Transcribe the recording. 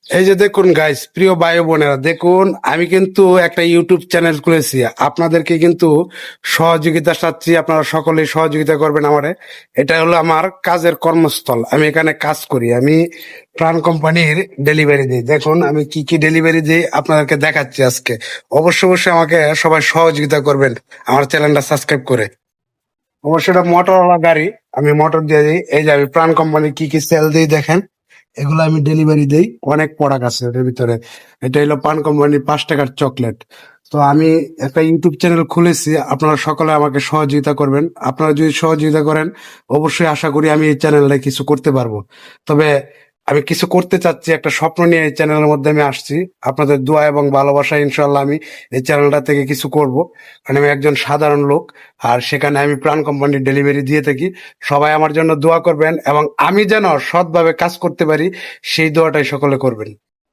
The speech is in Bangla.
এই যে দেখুন গাইস, প্রিয় ভাই বোনেরা, দেখুন আমি কিন্তু একটা ইউটিউব চ্যানেল খুলেছি। আপনাদেরকে কিন্তু সহযোগিতা চাচ্ছি, আপনারা সকলেই সহযোগিতা করবেন আমারে। এটা হলো আমার কাজের কর্মস্থল, আমি এখানে কাজ করি। আমি প্রাণ কোম্পানির ডেলিভারি দিই। দেখুন আমি কি কি ডেলিভারি দিই আপনাদেরকে দেখাচ্ছি আজকে। অবশ্যই অবশ্যই আমাকে সবাই সহযোগিতা করবেন আমার চ্যানেলটা সাবস্ক্রাইব করে। অবশ্যই এটা মোটরওয়ালা গাড়ি, আমি মোটর দিয়ে দিই। এই যে আমি প্রাণ কোম্পানি কি কি সেল দিই দেখেন, এগুলো আমি ডেলিভারি দেই। অনেক প্রোডাক্ট আছে এর ভিতরে। এটা হলো প্রাণ কোম্পানির 5 টাকার চকলেট। তো আমি একটা ইউটিউব চ্যানেল খুলেছি, আপনারা সকলে আমাকে সহযোগিতা করবেন। আপনারা যদি সহযোগিতা করেন, অবশ্যই আশা করি আমি এই চ্যানেলে কিছু করতে পারবো। তবে আমি কিছু করতে চাচ্ছি, একটা স্বপ্ন নিয়ে এই চ্যানেলের মধ্যে আমি আসছি। আপনাদের দোয়া এবং ভালোবাসা, ইনশাল্লাহ আমি এই চ্যানেলটা থেকে কিছু করব। কারণ আমি একজন সাধারণ লোক, আর সেখানে আমি প্রাণ কোম্পানির ডেলিভারি দিয়ে থাকি। সবাই আমার জন্য দোয়া করবেন এবং আমি যেন সৎভাবে কাজ করতে পারি, সেই দোয়াটাই সকলে করবেন।